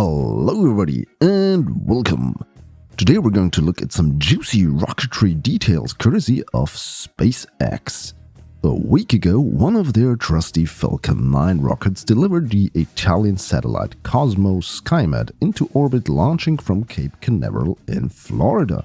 Hello everybody and welcome! Today we're going to look at some juicy rocketry details courtesy of SpaceX. A week ago, one of their trusty Falcon 9 rockets delivered the Italian satellite COSMO-SkyMed into orbit, launching from Cape Canaveral in Florida.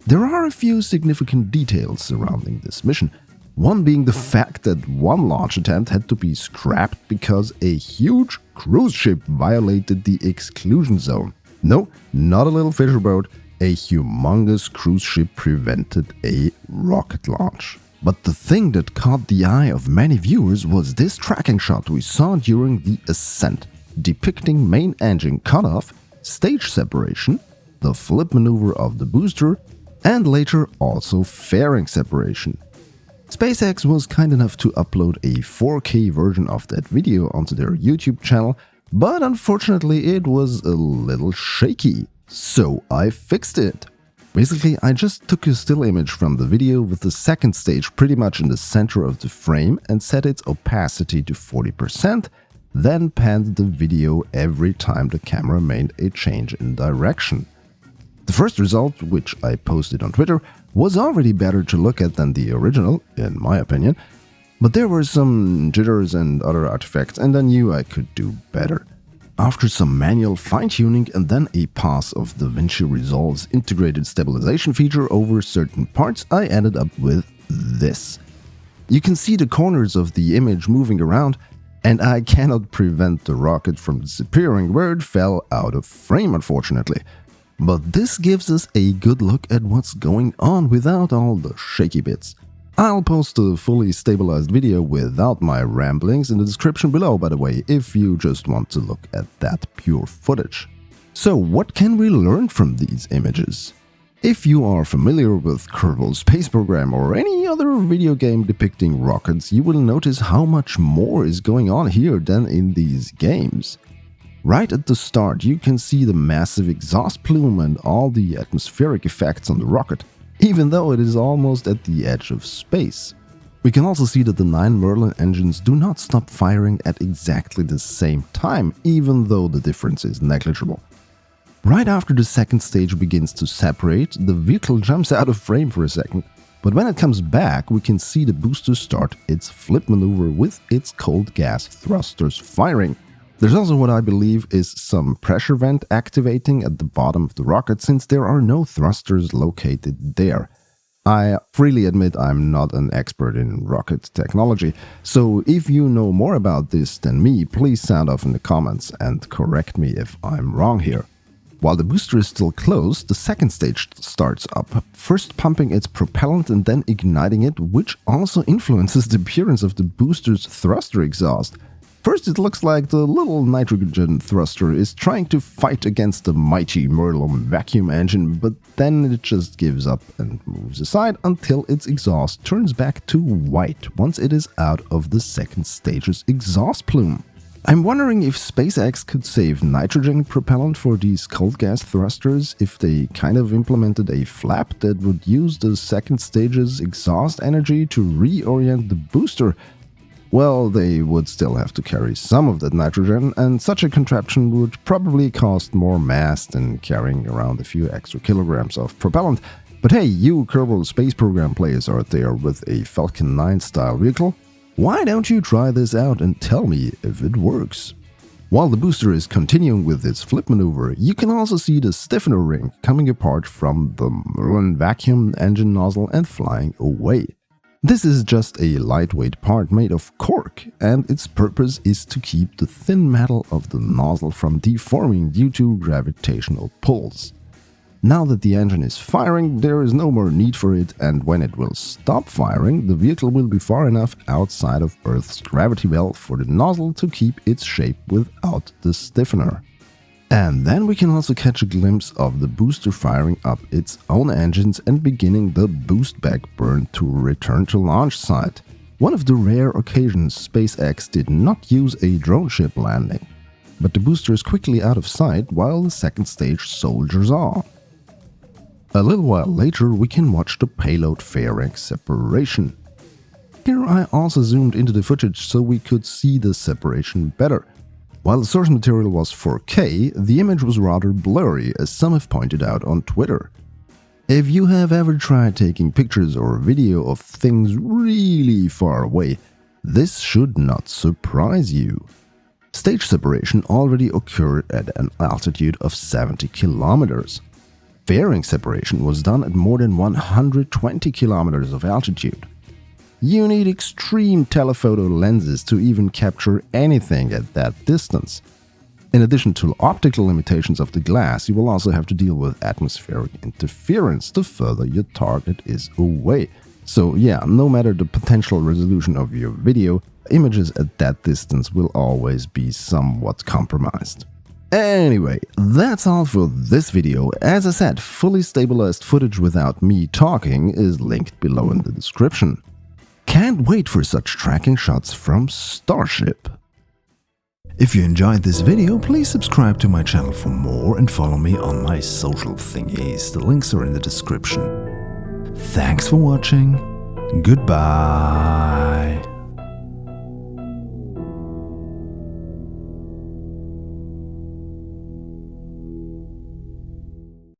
There are a few significant details surrounding this mission, one being the fact that one launch attempt had to be scrapped because a huge cruise ship violated the exclusion zone. No, not a little fisher boat, a humongous cruise ship prevented a rocket launch. But the thing that caught the eye of many viewers was this tracking shot we saw during the ascent, depicting main engine cutoff, stage separation, the flip maneuver of the booster, and later also fairing separation. SpaceX was kind enough to upload a 4K version of that video onto their YouTube channel, but unfortunately it was a little shaky, so I fixed it. Basically, I just took a still image from the video with the second stage pretty much in the center of the frame and set its opacity to 40%, then panned the video every time the camera made a change in direction. The first result, which I posted on Twitter, was already better to look at than the original, in my opinion, but there were some jitters and other artifacts and I knew I could do better. After some manual fine-tuning and then a pass of DaVinci Resolve's integrated stabilization feature over certain parts, I ended up with this. You can see the corners of the image moving around, and I cannot prevent the rocket from disappearing where it fell out of frame, unfortunately. But this gives us a good look at what's going on without all the shaky bits. I'll post a fully stabilized video without my ramblings in the description below, by the way, if you just want to look at that pure footage. So what can we learn from these images? If you are familiar with Kerbal Space Program or any other video game depicting rockets, you will notice how much more is going on here than in these games. Right at the start, you can see the massive exhaust plume and all the atmospheric effects on the rocket, even though it is almost at the edge of space. We can also see that the 9 Merlin engines do not stop firing at exactly the same time, even though the difference is negligible. Right after the second stage begins to separate, the vehicle jumps out of frame for a second, but when it comes back, we can see the booster start its flip maneuver with its cold gas thrusters firing. There's also what I believe is some pressure vent activating at the bottom of the rocket, since there are no thrusters located there. I freely admit I'm not an expert in rocket technology, so if you know more about this than me, please sound off in the comments and correct me if I'm wrong here. While the booster is still closed, the second stage starts up, first pumping its propellant and then igniting it, which also influences the appearance of the booster's thruster exhaust. First, it looks like the little nitrogen thruster is trying to fight against the mighty Merlin vacuum engine, but then it just gives up and moves aside until its exhaust turns back to white once it is out of the second stage's exhaust plume. I'm wondering if SpaceX could save nitrogen propellant for these cold gas thrusters if they kind of implemented a flap that would use the second stage's exhaust energy to reorient the booster. Well, they would still have to carry some of that nitrogen, and such a contraption would probably cost more mass than carrying around a few extra kilograms of propellant. But hey, you Kerbal Space Program players out there with a Falcon 9 style vehicle, why don't you try this out and tell me if it works? While the booster is continuing with its flip maneuver, you can also see the stiffener ring coming apart from the Merlin vacuum engine nozzle and flying away. This is just a lightweight part made of cork, and its purpose is to keep the thin metal of the nozzle from deforming due to gravitational pulls. Now that the engine is firing, there is no more need for it, and when it will stop firing, the vehicle will be far enough outside of Earth's gravity well for the nozzle to keep its shape without the stiffener. And then we can also catch a glimpse of the booster firing up its own engines and beginning the boost back burn to return to launch site. One of the rare occasions SpaceX did not use a drone ship landing. But the booster is quickly out of sight while the second stage soldiers on. A little while later we can watch the payload fairing separation. Here I also zoomed into the footage so we could see the separation better. While the source material was 4K, the image was rather blurry, as some have pointed out on Twitter. If you have ever tried taking pictures or video of things really far away, this should not surprise you. Stage separation already occurred at an altitude of 70 kilometers. Fairing separation was done at more than 120 kilometers of altitude. You need extreme telephoto lenses to even capture anything at that distance. In addition to optical limitations of the glass, you will also have to deal with atmospheric interference the further your target is away. So yeah, no matter the potential resolution of your video, images at that distance will always be somewhat compromised. Anyway, that's all for this video. As I said, fully stabilized footage without me talking is linked below in the description. Can't wait for such tracking shots from Starship. If you enjoyed this video, please subscribe to my channel for more and follow me on my social thingies. The links are in the description. Thanks for watching. Goodbye.